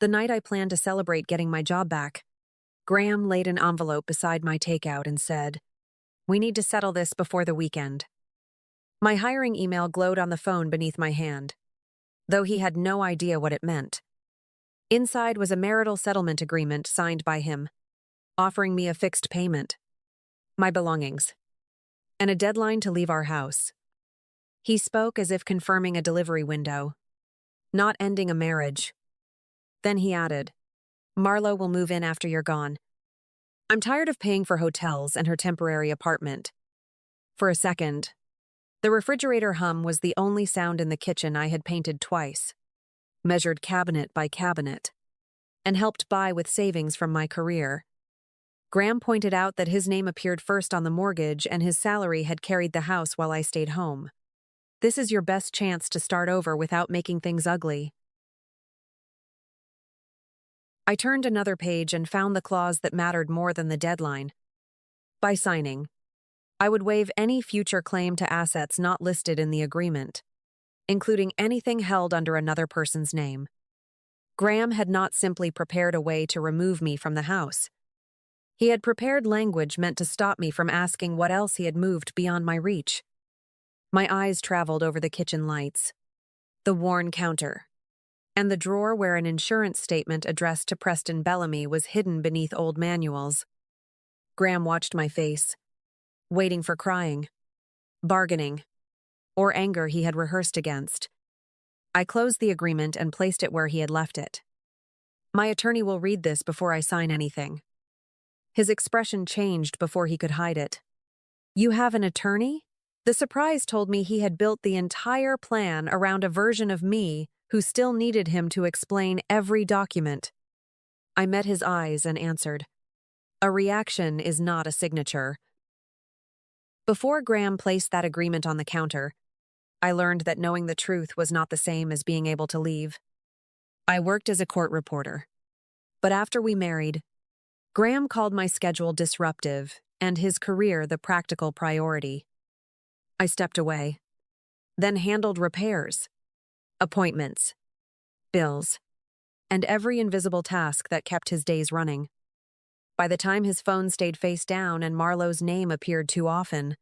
The night I planned to celebrate getting my job back, Graham laid an envelope beside my takeout and said, "We need to settle this before the weekend." My hiring email glowed on the phone beneath my hand, though he had no idea what it meant. Inside was a marital settlement agreement signed by him, offering me a fixed payment, my belongings, and a deadline to leave our house. He spoke as if confirming a delivery window, not ending a marriage. Then he added, "Marlo will move in after you're gone. I'm tired of paying for hotels and her temporary apartment." For a second, the refrigerator hum was the only sound in the kitchen I had painted twice, measured cabinet by cabinet, and helped buy with savings from my career. Graham pointed out that his name appeared first on the mortgage and his salary had carried the house while I stayed home. "This is your best chance to start over without making things ugly." I turned another page and found the clause that mattered more than the deadline. By signing, I would waive any future claim to assets not listed in the agreement, including anything held under another person's name. Graham had not simply prepared a way to remove me from the house. He had prepared language meant to stop me from asking what else he had moved beyond my reach. My eyes traveled over the kitchen lights, the worn counter, and the drawer where an insurance statement addressed to Preston Bellamy was hidden beneath old manuals. Graham watched my face, waiting for crying, bargaining, or anger he had rehearsed against. I closed the agreement and placed it where he had left it. "My attorney will read this before I sign anything." His expression changed before he could hide it. "You have an attorney?" The surprise told me he had built the entire plan around a version of me who still needed him to explain every document. I met his eyes and answered, "A reaction is not a signature." Before Graham placed that agreement on the counter, I learned that knowing the truth was not the same as being able to leave. I worked as a court reporter. But after we married, Graham called my schedule disruptive and his career the practical priority. I stepped away, then handled repairs, appointments, bills, and every invisible task that kept his days running. By the time his phone stayed face down and Marlo's name appeared too often,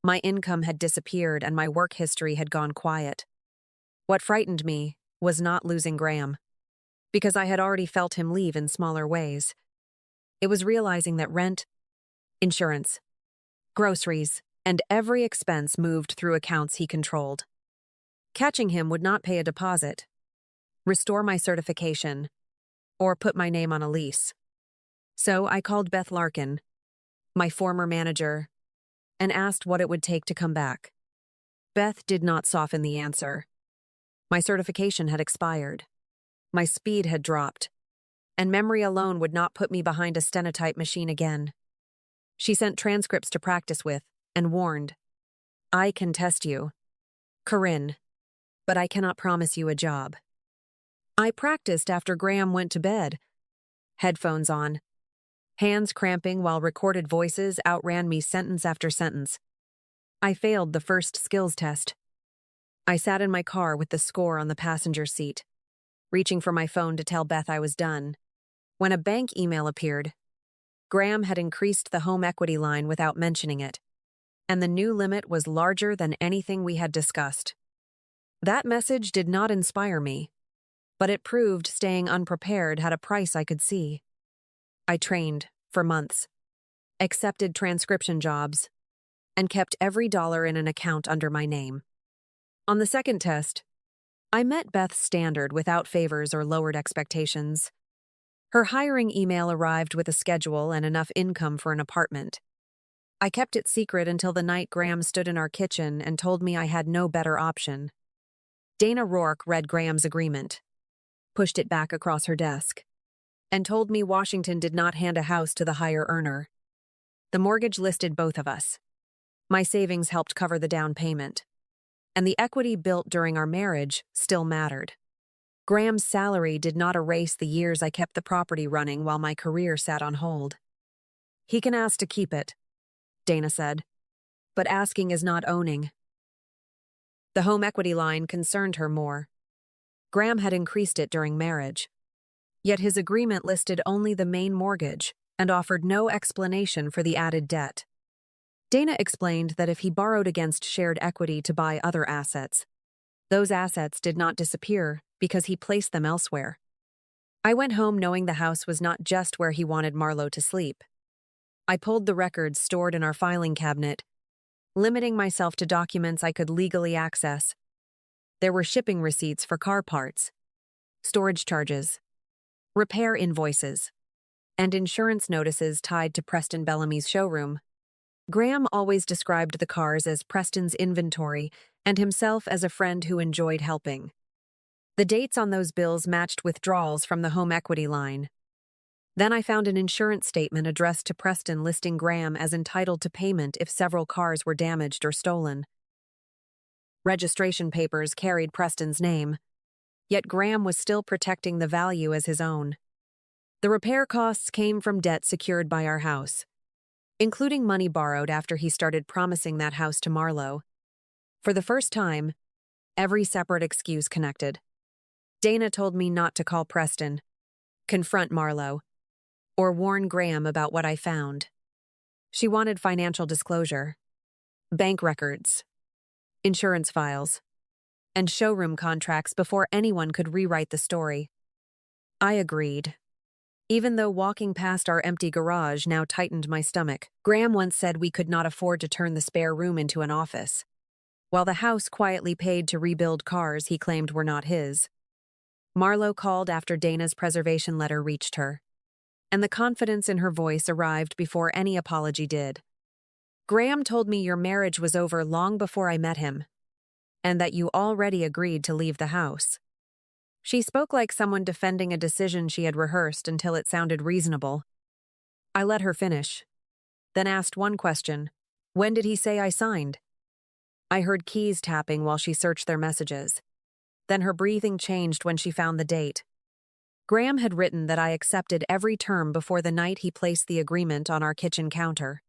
my income had disappeared and my work history had gone quiet. What frightened me was not losing Graham, because I had already felt him leave in smaller ways. It was realizing that rent, insurance, groceries, and every expense moved through accounts he controlled. Catching him would not pay a deposit, restore my certification, or put my name on a lease. So I called Beth Larkin, my former manager, and asked what it would take to come back. Beth did not soften the answer. My certification had expired. My speed had dropped, and memory alone would not put me behind a stenotype machine again. She sent transcripts to practice with and warned, "I can test you, Corinne, but I cannot promise you a job." I practiced after Graham went to bed, headphones on, hands cramping while recorded voices outran me sentence after sentence. I failed the first skills test. I sat in my car with the score on the passenger seat, reaching for my phone to tell Beth I was done, when a bank email appeared. Graham had increased the home equity line without mentioning it, and the new limit was larger than anything we had discussed. That message did not inspire me, but it proved staying unprepared had a price I could see. I trained for months, accepted transcription jobs, and kept every dollar in an account under my name. On the second test, I met Beth's standard without favors or lowered expectations. Her hiring email arrived with a schedule and enough income for an apartment. I kept it secret until the night Graham stood in our kitchen and told me I had no better option. Dana Rourke read Graham's agreement, pushed it back across her desk, and told me Washington did not hand a house to the higher earner. The mortgage listed both of us. My savings helped cover the down payment, and the equity built during our marriage still mattered. Graham's salary did not erase the years I kept the property running while my career sat on hold. "He can ask to keep it," Dana said, "but asking is not owning." The home equity line concerned her more. Graham had increased it during marriage. Yet his agreement listed only the main mortgage and offered no explanation for the added debt. Dana explained that if he borrowed against shared equity to buy other assets, those assets did not disappear because he placed them elsewhere. I went home knowing the house was not just where he wanted Marlowe to sleep. I pulled the records stored in our filing cabinet, limiting myself to documents I could legally access. There were shipping receipts for car parts, storage charges, repair invoices, and insurance notices tied to Preston Bellamy's showroom. Graham always described the cars as Preston's inventory and himself as a friend who enjoyed helping. The dates on those bills matched withdrawals from the home equity line. Then I found an insurance statement addressed to Preston listing Graham as entitled to payment if several cars were damaged or stolen. Registration papers carried Preston's name, yet Graham was still protecting the value as his own. The repair costs came from debt secured by our house, including money borrowed after he started promising that house to Marlowe. For the first time, every separate excuse connected. Dana told me not to call Preston, confront Marlowe, or warn Graham about what I found. She wanted financial disclosure, bank records, insurance files, and showroom contracts before anyone could rewrite the story. I agreed, even though walking past our empty garage now tightened my stomach. Graham once said we could not afford to turn the spare room into an office, while the house quietly paid to rebuild cars he claimed were not his. Marlowe called after Dana's preservation letter reached her, and the confidence in her voice arrived before any apology did. Graham told me your marriage was over long before I met him, and that you already agreed to leave the house. She spoke like someone defending a decision she had rehearsed until it sounded reasonable. I let her finish, then asked one question. When did he say I signed? I heard keys tapping while she searched their messages. Then her breathing changed when she found the date. Graham had written that I accepted every term before the night he placed the agreement on our kitchen counter.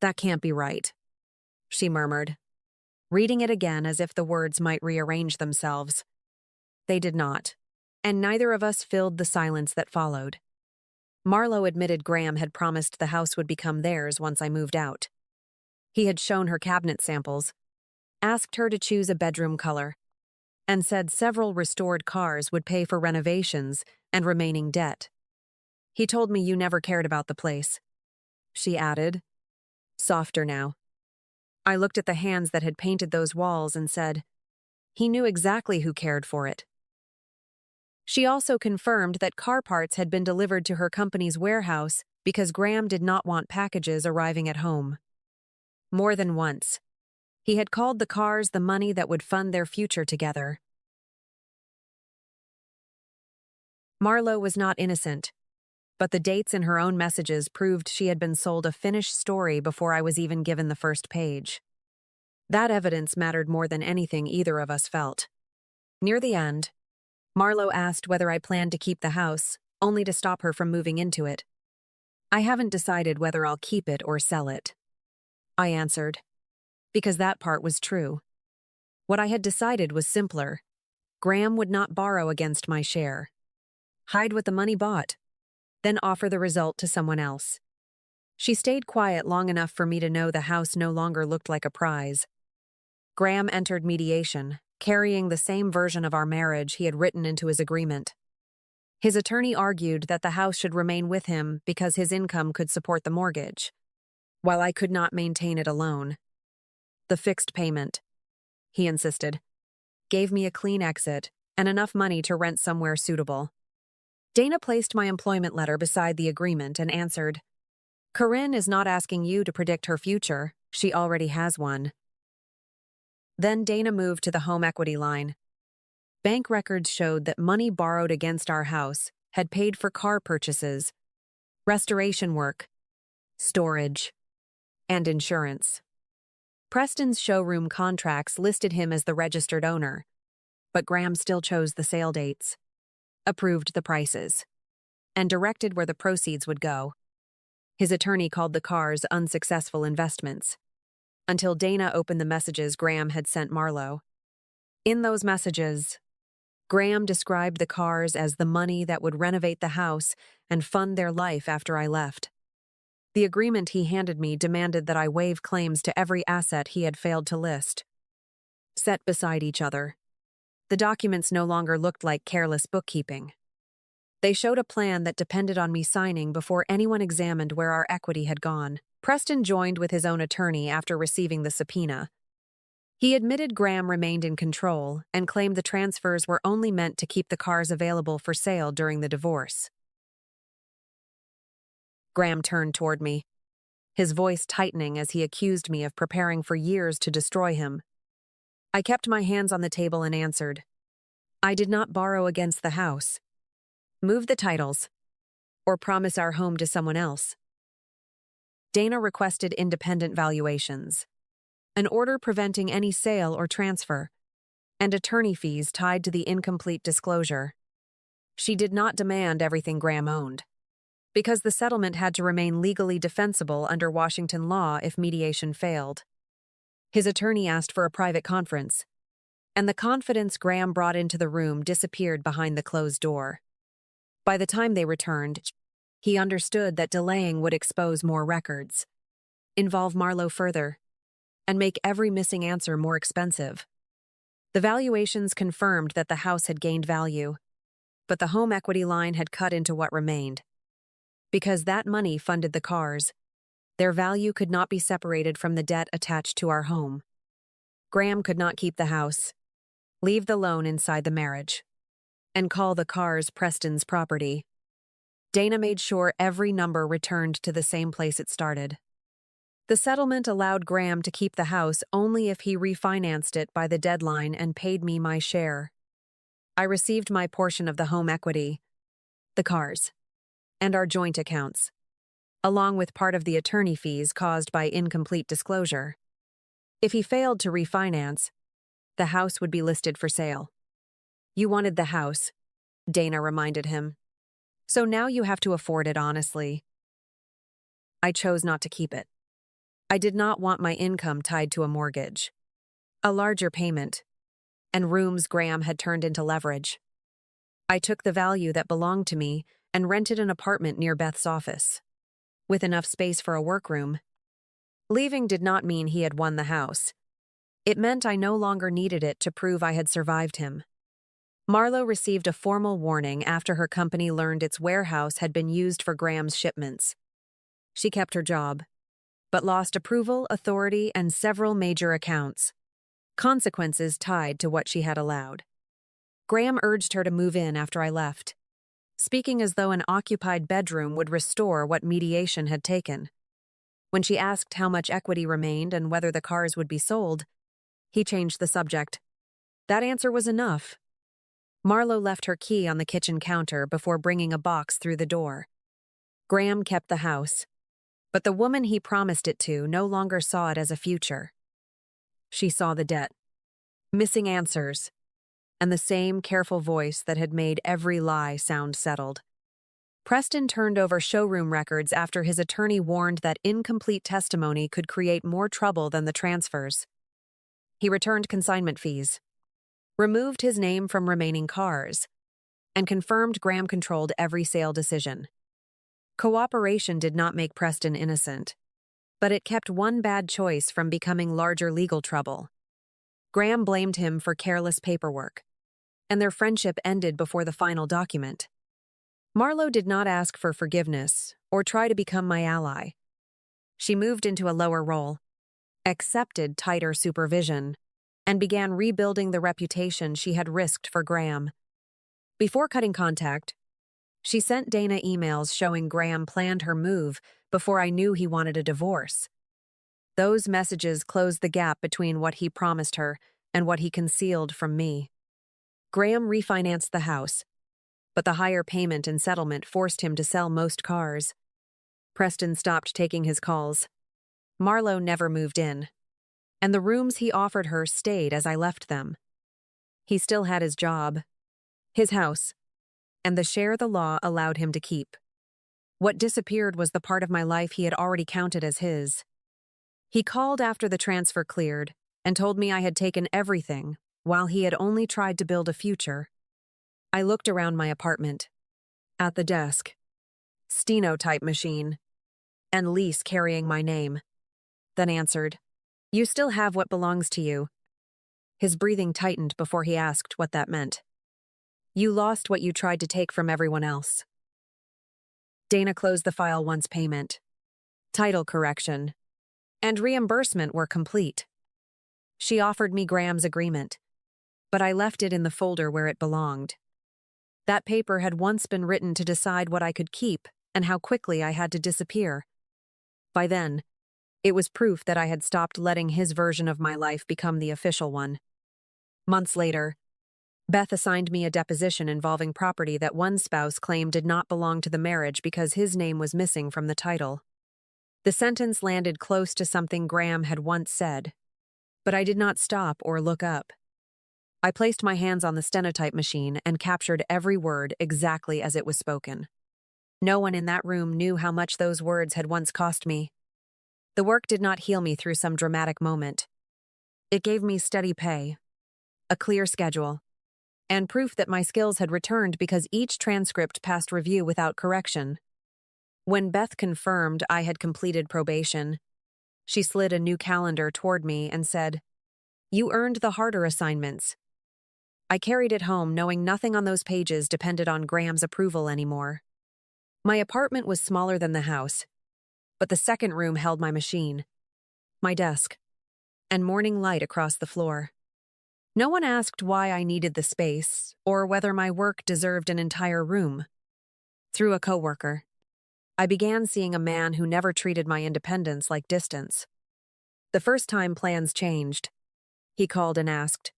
That can't be right, she murmured, reading it again as if the words might rearrange themselves. They did not, and neither of us filled the silence that followed. Marlowe admitted Graham had promised the house would become theirs once I moved out. He had shown her cabinet samples, asked her to choose a bedroom color, and said several restored cars would pay for renovations and remaining debt. He told me you never cared about the place, she added, softer now. I looked at the hands that had painted those walls and said, he knew exactly who cared for it. She also confirmed that car parts had been delivered to her company's warehouse because Graham did not want packages arriving at home. More than once, he had called the cars the money that would fund their future together. Marlowe was not innocent, but the dates in her own messages proved she had been sold a finished story before I was even given the first page. That evidence mattered more than anything either of us felt. Near the end, Marlowe asked whether I planned to keep the house, only to stop her from moving into it. I haven't decided whether I'll keep it or sell it, I answered, because that part was true. What I had decided was simpler. Graham would not borrow against my share. Hide what the money bought, then offer the result to someone else. She stayed quiet long enough for me to know the house no longer looked like a prize. Graham entered mediation, carrying the same version of our marriage he had written into his agreement. His attorney argued that the house should remain with him because his income could support the mortgage, while I could not maintain it alone. The fixed payment, he insisted, gave me a clean exit and enough money to rent somewhere suitable. Dana placed my employment letter beside the agreement and answered, Corinne is not asking you to predict her future. She already has one. Then Dana moved to the home equity line. Bank records showed that money borrowed against our house had paid for car purchases, restoration work, storage, and insurance. Preston's showroom contracts listed him as the registered owner, but Graham still chose the sale dates, approved the prices, and directed where the proceeds would go. His attorney called the cars unsuccessful investments, until Dana opened the messages Graham had sent Marlowe. In those messages, Graham described the cars as the money that would renovate the house and fund their life after I left. The agreement he handed me demanded that I waive claims to every asset he had failed to list. Set beside each other, the documents no longer looked like careless bookkeeping. They showed a plan that depended on me signing before anyone examined where our equity had gone. Preston joined with his own attorney after receiving the subpoena. He admitted Graham remained in control and claimed the transfers were only meant to keep the cars available for sale during the divorce. Graham turned toward me, his voice tightening as he accused me of preparing for years to destroy him. I kept my hands on the table and answered, "I did not borrow against the house, move the titles, or promise our home to someone else." Dana requested independent valuations, an order preventing any sale or transfer, and attorney fees tied to the incomplete disclosure. She did not demand everything Graham owned, because the settlement had to remain legally defensible under Washington law if mediation failed. His attorney asked for a private conference, and the confidence Graham brought into the room disappeared behind the closed door. By the time they returned, he understood that delaying would expose more records, involve Marlowe further, and make every missing answer more expensive. The valuations confirmed that the house had gained value, but the home equity line had cut into what remained. Because that money funded the cars, their value could not be separated from the debt attached to our home. Graham could not keep the house, leave the loan inside the marriage, and call the cars Preston's property. Dana made sure every number returned to the same place it started. The settlement allowed Graham to keep the house only if he refinanced it by the deadline and paid me my share. I received my portion of the home equity, the cars, and our joint accounts, along with part of the attorney fees caused by incomplete disclosure. If he failed to refinance, the house would be listed for sale. "You wanted the house," Dana reminded him. "So now you have to afford it honestly." I chose not to keep it. I did not want my income tied to a mortgage, a larger payment, and rooms Graham had turned into leverage. I took the value that belonged to me and rented an apartment near Beth's office, with enough space for a workroom. Leaving did not mean he had won the house. It meant I no longer needed it to prove I had survived him. Marlowe received a formal warning after her company learned its warehouse had been used for Graham's shipments. She kept her job, but lost approval, authority, and several major accounts, consequences tied to what she had allowed. Graham urged her to move in after I left, speaking as though an occupied bedroom would restore what mediation had taken. When she asked how much equity remained and whether the cars would be sold, he changed the subject. That answer was enough. Marlowe left her key on the kitchen counter before bringing a box through the door. Graham kept the house, but the woman he promised it to no longer saw it as a future. She saw the debt, missing answers, and the same careful voice that had made every lie sound settled. Preston turned over showroom records after his attorney warned that incomplete testimony could create more trouble than the transfers. He returned consignment fees, removed his name from remaining cars, and confirmed Graham controlled every sale decision. Cooperation did not make Preston innocent, but it kept one bad choice from becoming larger legal trouble. Graham blamed him for careless paperwork, and their friendship ended before the final document. Marlowe did not ask for forgiveness or try to become my ally. She moved into a lower role, accepted tighter supervision, and began rebuilding the reputation she had risked for Graham. Before cutting contact, she sent Dana emails showing Graham planned her move before I knew he wanted a divorce. Those messages closed the gap between what he promised her and what he concealed from me. Graham refinanced the house, but the higher payment and settlement forced him to sell most cars. Preston stopped taking his calls. Marlowe never moved in, and the rooms he offered her stayed as I left them. He still had his job, his house, and the share the law allowed him to keep. What disappeared was the part of my life he had already counted as his. He called after the transfer cleared and told me I had taken everything while he had only tried to build a future. I looked around my apartment. At the desk, steno-type machine, and lease carrying my name. Then answered, "You still have what belongs to you." His breathing tightened before he asked what that meant. "You lost what you tried to take from everyone else." Dana closed the file once payment, title correction, and reimbursement were complete. She offered me Graham's agreement, but I left it in the folder where it belonged. That paper had once been written to decide what I could keep and how quickly I had to disappear. By then, it was proof that I had stopped letting his version of my life become the official one. Months later, Beth assigned me a deposition involving property that one spouse claimed did not belong to the marriage because his name was missing from the title. The sentence landed close to something Graham had once said, but I did not stop or look up. I placed my hands on the stenotype machine and captured every word exactly as it was spoken. No one in that room knew how much those words had once cost me. The work did not heal me through some dramatic moment. It gave me steady pay, a clear schedule, and proof that my skills had returned because each transcript passed review without correction. When Beth confirmed I had completed probation, she slid a new calendar toward me and said, "You earned the harder assignments." I carried it home knowing nothing on those pages depended on Graham's approval anymore. My apartment was smaller than the house, but the second room held my machine, my desk, and morning light across the floor. No one asked why I needed the space or whether my work deserved an entire room. Through a coworker, I began seeing a man who never treated my independence like distance. The first time plans changed, he called and asked,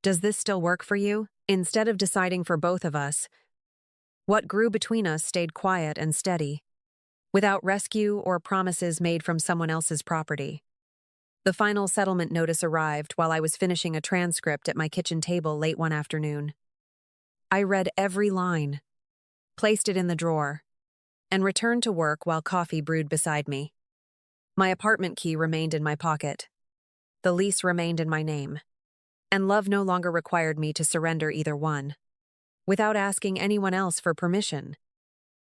"Does this still work for you?" Instead of deciding for both of us, what grew between us stayed quiet and steady, without rescue or promises made from someone else's property. The final settlement notice arrived while I was finishing a transcript at my kitchen table late one afternoon. I read every line, placed it in the drawer, and returned to work while coffee brewed beside me. My apartment key remained in my pocket. The lease remained in my name, and love no longer required me to surrender either one, without asking anyone else for permission.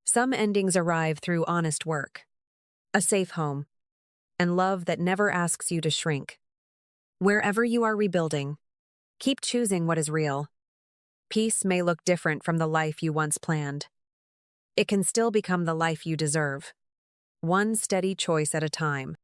Some endings arrive through honest work, a safe home, and love that never asks you to shrink. Wherever you are rebuilding, keep choosing what is real. Peace may look different from the life you once planned. It can still become the life you deserve, one steady choice at a time.